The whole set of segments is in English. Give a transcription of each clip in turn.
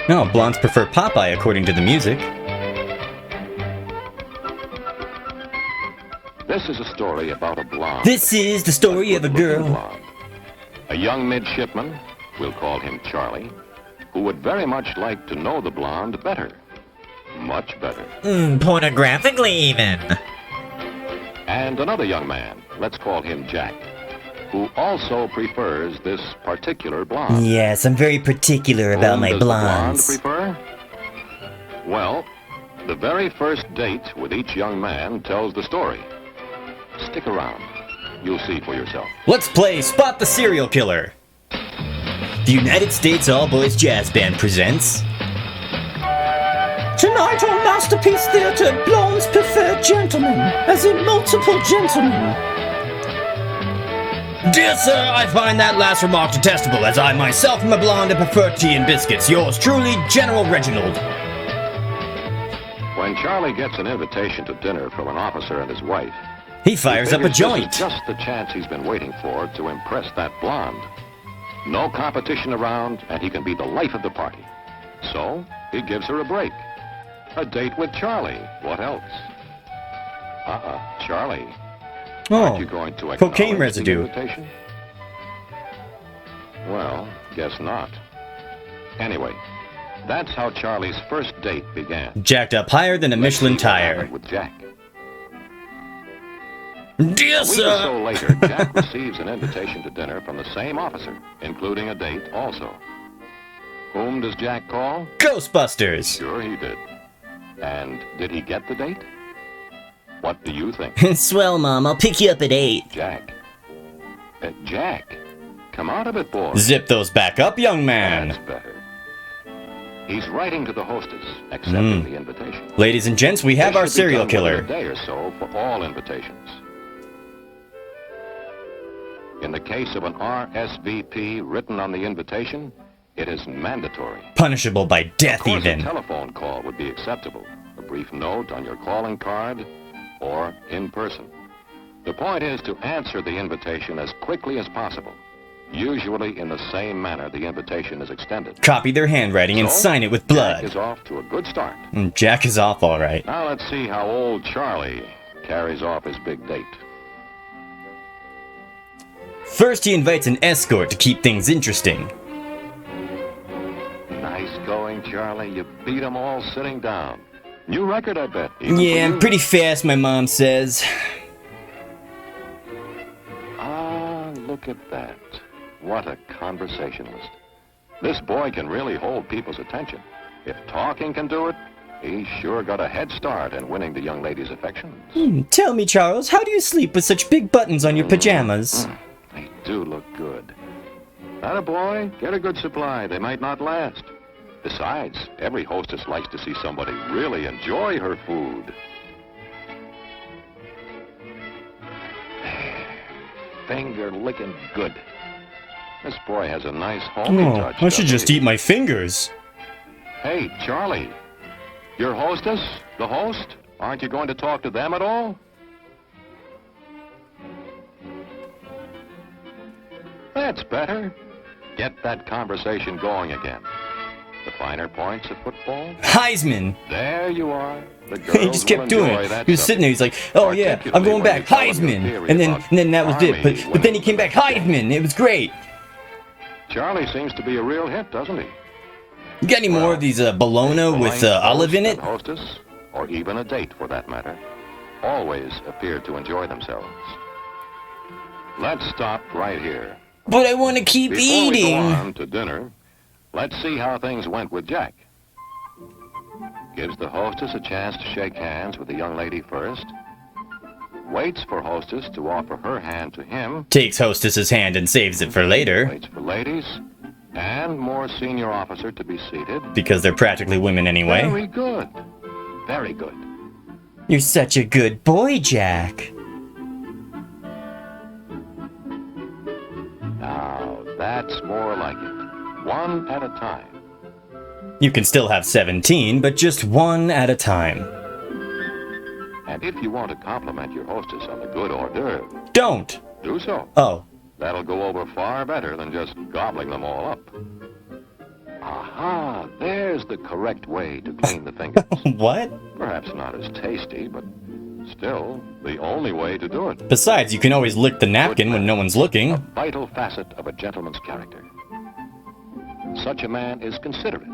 No, blondes prefer Popeye according to the music. This is a story about a blonde. This is the story of a girl. Blonde. A young midshipman, we'll call him Charlie, who would very much like to know the blonde better. Much better. Pornographically even. And another young man, let's call him Jack, who also prefers this particular blonde. Yes, I'm very particular about my blondes. Whom does the blonde prefer? Well, the very first date with each young man tells the story. Stick around. You'll see for yourself. Let's play Spot the Serial Killer. The United States All Boys Jazz Band presents... Tonight on Masterpiece Theatre, blondes prefer gentlemen, as in multiple gentlemen. Dear sir, I find that last remark detestable, as I myself am a blonde and prefer tea and biscuits. Yours truly, General Reginald. When Charlie gets an invitation to dinner from an officer and his wife, He fires up a figures joint. This is just the chance he's been waiting for to impress that blonde. No competition around, and he can be the life of the party. So, he gives her a break. A date with Charlie. What else? Charlie. Aren't you going to acknowledge cocaine residue. the invitation? Well, guess not. Anyway, that's how Charlie's first date began. Jacked up higher than a Michelin Let's see what tire. happened with Jack. Dear A week or sir! so later, Jack receives an invitation to dinner from the same officer, including a date also. Whom does Jack call? Ghostbusters! Sure he did. And did he get the date? What do you think? Swell, Mom, I'll pick you up at 8. Jack. Jack, come out of it, boy. Zip those back up, young That's man. better. He's writing to the hostess, accepting the invitation. Ladies and gents, we have This our should be serial done within killer. a day or so for all invitations. In the case of an RSVP written on the invitation, it is mandatory. Punishable by death, Of course, even. a telephone call would be acceptable. A brief note on your calling card or in person. The point is to answer the invitation as quickly as possible, usually in the same manner the invitation is extended. Copy their handwriting and So, sign it with Jack blood. is off to a good start. Jack is off, all right. Now let's see how old Charlie carries off his big date. First, he invites an escort to keep things interesting. Nice going, Charlie. You beat 'em all sitting down. New record, I bet. even for Yeah, I'm you. pretty fast, my mom says. Ah, look at that. What a conversationalist. This boy can really hold people's attention. If talking can do it, he's sure got a head start in winning the young lady's affections. Tell me, Charles, how do you sleep with such big buttons on your pajamas? They do look good. Atta boy, get a good supply. They might not last. Besides, every hostess likes to see somebody really enjoy her food. Finger licking good. This boy has a nice homey touch. I should doesn't just he? eat my fingers. Hey, Charlie. Your hostess? The host? Aren't you going to talk to them at all? That's better. Get that conversation going again. The finer points of football? Heisman! There you are. The He girls just kept will doing enjoy it. that He was sitting there, he's like, oh yeah, I'm going back, Heisman! And then that was it. But then he came back, Heisman! It was great! Charlie seems to be a real hit, doesn't he? You got any more of these bologna with Polite olive in host it? and hostess, or even a date for that matter, always appear to enjoy themselves. Let's stop right here. But I want to keep Before we go eating! on to dinner, let's see how things went with Jack. Gives the hostess a chance to shake hands with the young lady first. Waits for hostess to offer her hand to him. Takes hostess's hand and saves it for later. Waits for ladies and more senior officer to be seated. Because they're practically women anyway. Very good. Very good. You're such a good boy, Jack. Now, that's more like it. One at a time. You can still have 17, but just one at a time. And if you want to compliment your hostess on the good hors d'oeuvre, Don't! do so. Oh. That'll go over far better than just gobbling them all up. Aha, there's the correct way to clean the fingers. What? Perhaps not as tasty, but still the only way to do it. Besides, you can always lick the napkin when no one's A looking. vital facet of a gentleman's character. Such a man is considerate.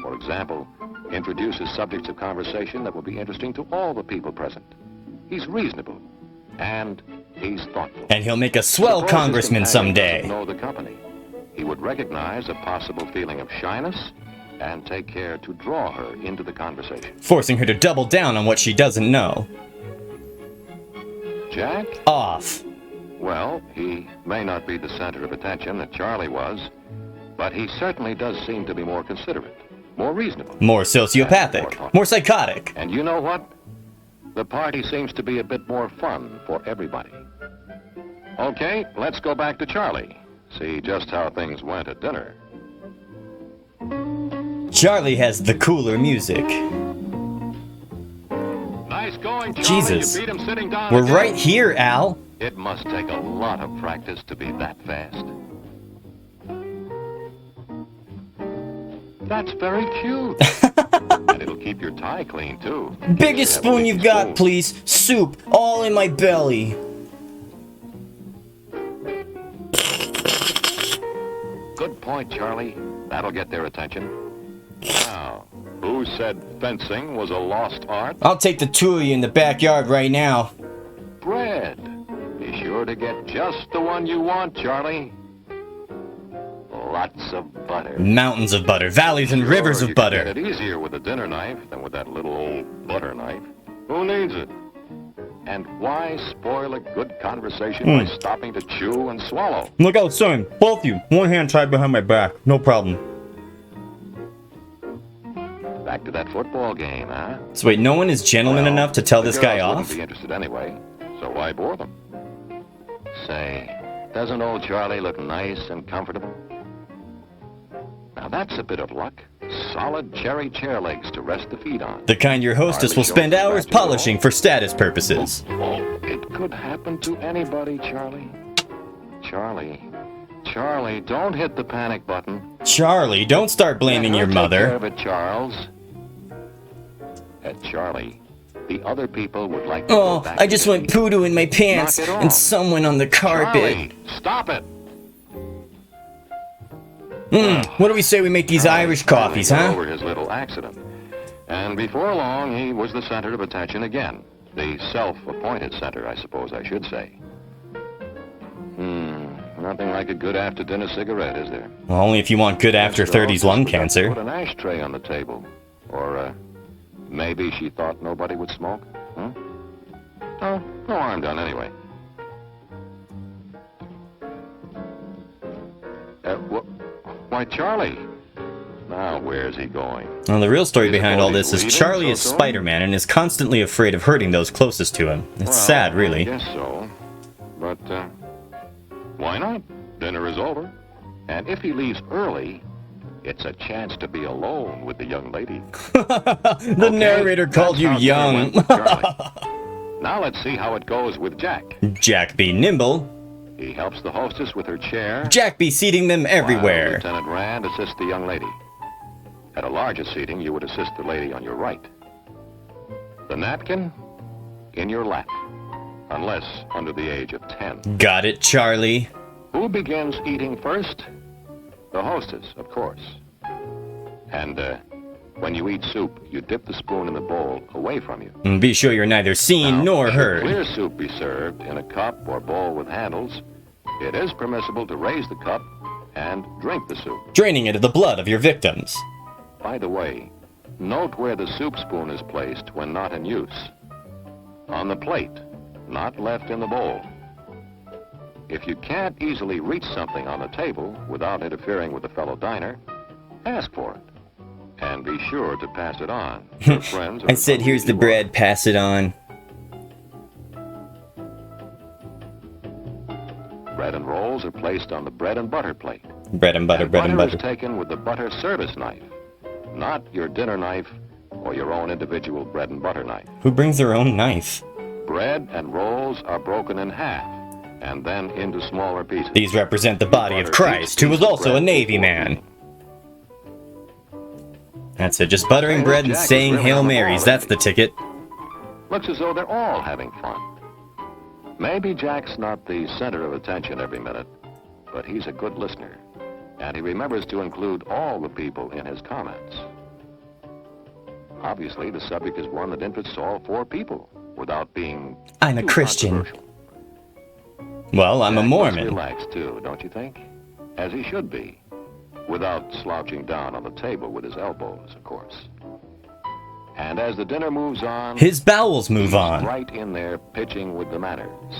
For example, introduces subjects of conversation that will be interesting to all the people present. He's reasonable, and he's thoughtful. And he'll make a swell Suppose his congressman companion someday. doesn't know the company. He would recognize a possible feeling of shyness and take care to draw her into the conversation. Forcing her to double down on what she doesn't know. Jack? Off. Well, he may not be the center of attention that Charlie was, but he certainly does seem to be more considerate, more reasonable. More sociopathic. More psychotic. And you know what? The party seems to be a bit more fun for everybody. Okay, let's go back to Charlie. See just how things went at dinner. Charlie has the cooler music. Nice going, Charlie. Jesus. You beat him sitting down We're again. right here, Al. It must take a lot of practice to be that fast. That's very cute. And it'll keep your tie clean, too. Biggest spoon you've got, please. Soup, all in my belly. Good point, Charlie. That'll get their attention. Now, who said fencing was a lost art? I'll take the two of you in the backyard right now. Bread. Be sure to get just the one you want, Charlie. Lots of butter. Mountains of butter, valleys and rivers Sure, of you can butter. get it easier with a dinner knife than with that little old butter knife. Who needs it? And why spoil a good conversation by stopping to chew and swallow? Look out, son. Both of you. One hand tied behind my back. No problem. Back to that football game, huh? So wait, no one is gentleman Well, enough to tell the this guy girls off? wouldn't be interested anyway, so why bore them? Say, doesn't old Charlie look nice and comfortable? Now that's a bit of luck. Solid cherry chair legs to rest the feet on. The kind your hostess will spend hours polishing for status purposes. Oh, it could happen to anybody, Charlie. Charlie, don't hit the panic button. Charlie, don't start blaming your Take care mother. of it, Charles. Charlie, the other people would like to Oh, go back I to just the went meeting. poo-doo in my pants Knock it and off. someone on the carpet. Charlie, stop it. What do we say we make these Irish coffees, Charlie got huh? over his little accident. And before long, he was the center of attention again. The self-appointed center, I suppose I should say. Nothing like a good after-dinner cigarette, is there? Well, only if you want good after 30s lung cancer. Put an ashtray on the table. Or, maybe she thought nobody would smoke? Oh, no harm done anyway. Why, Charlie? Now, where's he going? Well, the real story Is it behind all always this is leaving Charlie so is soon? Spider-Man and is constantly afraid of hurting those closest to him. It's sad, I really. guess so. But, why not? Dinner is over. And if he leaves early, it's a chance to be alone with the young lady. The narrator called you That's how dinner young. went with Charlie. Now let's see how it goes with Jack. Jack be nimble. He helps the hostess with her chair. Jack be seating them While everywhere. Lieutenant Rand assists the young lady. At a larger seating, you would assist the lady on your right. The napkin in your lap, unless under the age of 10. Got it, Charlie. Who begins eating first? The hostess, of course. And when you eat soup, you dip the spoon in the bowl away from you. And be sure you're neither seen Now, nor should heard. clear soup be served in a cup or bowl with handles, it is permissible to raise the cup and drink the soup. Draining it of the blood of your victims. By the way, note where the soup spoon is placed when not in use. On the plate, not left in the bowl. If you can't easily reach something on the table without interfering with a fellow diner, ask for it. And be sure to pass it on to friends. I said, here's the bread, pass it on. Bread and rolls are placed on the bread and butter plate. Bread and butter, bread and butter is butter. taken with the butter service knife, not your dinner knife or your own individual bread and butter knife. Who brings their own knife? Bread and rolls are broken in half and then into smaller pieces. These represent the body of Christ, who was also a Navy man. That's it, just buttering bread and saying Hail Marys, that's the ticket. Looks as though they're all having fun. Maybe Jack's not the center of attention every minute, but he's a good listener, and he remembers to include all the people in his comments. Obviously, the subject is one that interests all four people, without being I'm a too Christian. controversial. Well, I'm a Jack Mormon. looks relaxed, too, don't you think? As he should be, without slouching down on the table with his elbows, of course. And as the dinner moves on, His bowels move he's on. right in there pitching with the manners.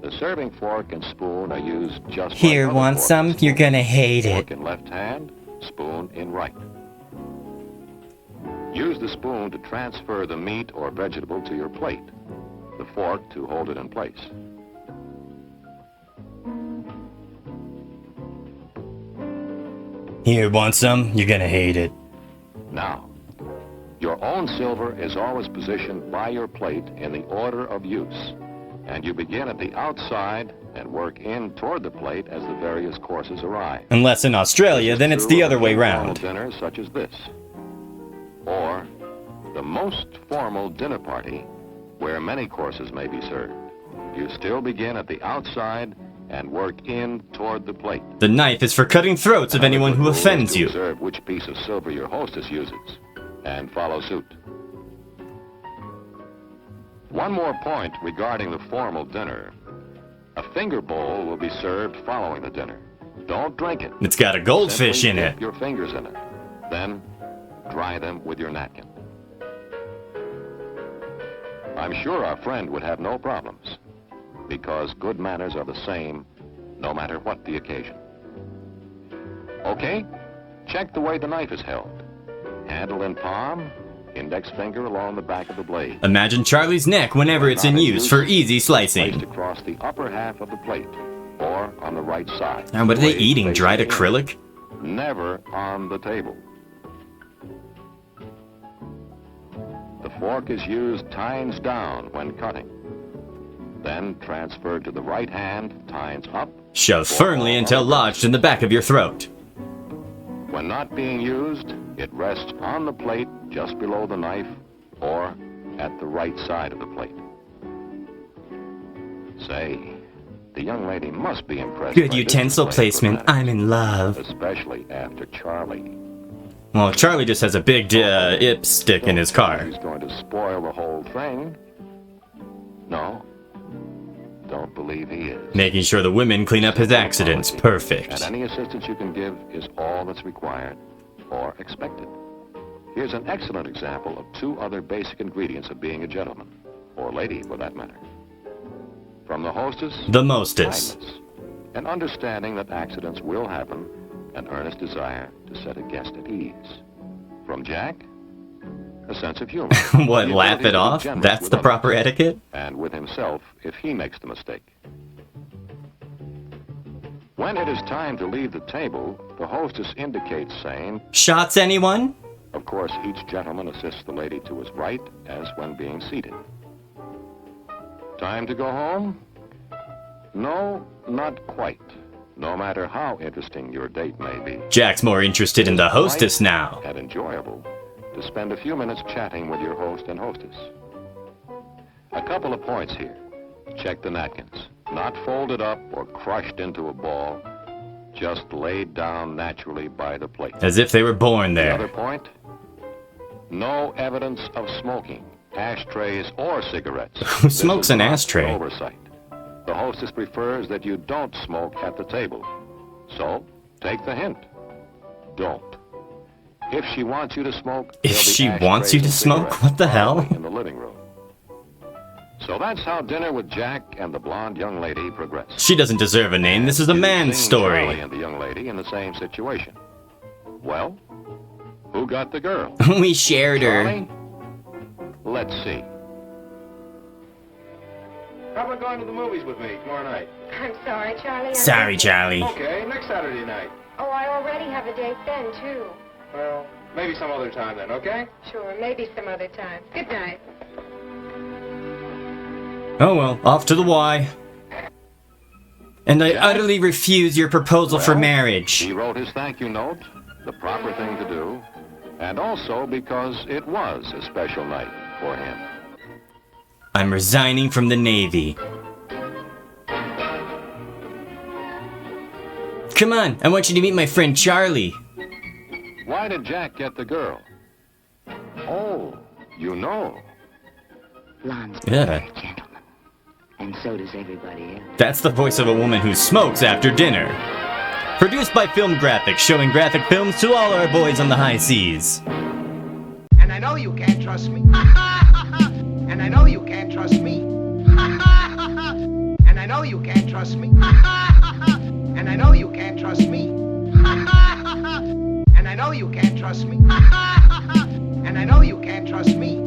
The serving fork and spoon are used just Here, like other want forks some? and You're spoons. gonna hate Fork it. in left hand, spoon in right. Use the spoon to transfer the meat or vegetable to your plate, the fork to hold it in place. Here, want some? You're gonna hate it. Now, your own silver is always positioned by your plate in the order of use, and you begin at the outside and work in toward the plate as the various courses arrive. Unless in Australia, then it's the other way Formal round. dinners such as this, or the most formal dinner party, where many courses may be served. You still begin at the outside and work in toward the plate. The knife is for cutting throats of anyone who Another good rule is offends to you. observe which piece of silver your hostess uses, and follow suit. One more point regarding the formal dinner. A finger bowl will be served following the dinner. Don't drink it. It's got a goldfish Simply in dip it. your fingers in it. Then dry them with your napkin. I'm sure our friend would have no problems, because good manners are the same no matter what the occasion. Okay, check the way the knife is held. Handle in palm, index finger along the back of the blade. Imagine Charlie's neck whenever it's in use for easy Placed slicing. across the upper half of the plate, or on the right side. And what are they Blade eating? facing Dried in. acrylic? Never on the table. The fork is used tines down when cutting. Then transferred to the right hand, tines up. Shoved firmly until lodged in the back of your throat. When not being used, it rests on the plate just below the knife or at the right side of the plate. Say, the young lady must be impressed. Good by this utensil display of placement. good manners, I'm in love. especially after Charlie. Well, Charlie just has a big ip stick in his car. He's going to spoil the whole thing. No, don't believe he is. Making sure the women clean up his accidents. And Perfect. any assistance you can give is all that's required or expected. Here's an excellent example of two other basic ingredients of being a gentleman, or lady for that matter. From the hostess, The mostest. kindness, an understanding that accidents will happen, an earnest desire to set a guest at ease. From Jack, a sense of humor. What, The laugh ability to it be off? generous That's with the others, proper etiquette? and with himself if he makes the mistake. When it is time to leave the table, the hostess indicates saying, Shots, anyone? of course, each gentleman assists the lady to his right as when being seated. Time to go home? No, not quite. No matter how interesting your date may be. Jack's more interested in the hostess now. And enjoyable to spend a few minutes chatting with your host and hostess. A couple of points here. Check the napkins. Not folded up or crushed into a ball, just laid down naturally by the plate. As if they were born The other there. point, no evidence of smoking, ashtrays or cigarettes. Who smokes an This is not ashtray? an oversight. The hostess prefers that you don't smoke at the table. So, take the hint. Don't. If she wants you to smoke, If there'll be she wants you to ashtrays and smoke? cigarettes What the hell? probably in the living room. So that's how dinner with Jack and the blonde young lady progressed. She doesn't deserve a name. This is a You've man's seen Charlie story. and the young lady in the same situation. Well, who got the girl? We shared her. Charlie? Let's see. How about going to the movies with me tomorrow night? I'm sorry, Charlie. I'm Sorry, busy. Charlie. Okay, next Saturday night. Oh, I already have a date then, too. Well, maybe some other time then, okay? Sure, maybe some other time. Good night. Oh well, off to the Y. And I utterly refuse your proposal for marriage. He wrote his thank you note, the proper thing to do, and also because it was a special night for him. I'm resigning from the Navy. Come on, I want you to meet my friend Charlie. Why did Jack get the girl? Oh, you know. Blonde's Yeah. preferred, gentlemen. And so does everybody else. That's the voice of a woman who smokes after dinner. Produced by Film Graphics, showing graphic films to all our boys on the high seas. And I know you can't trust me. And I know you can't trust me. And I know you can't trust me. And I know you can't trust me. And I know you can't trust me. And I know you can't trust me.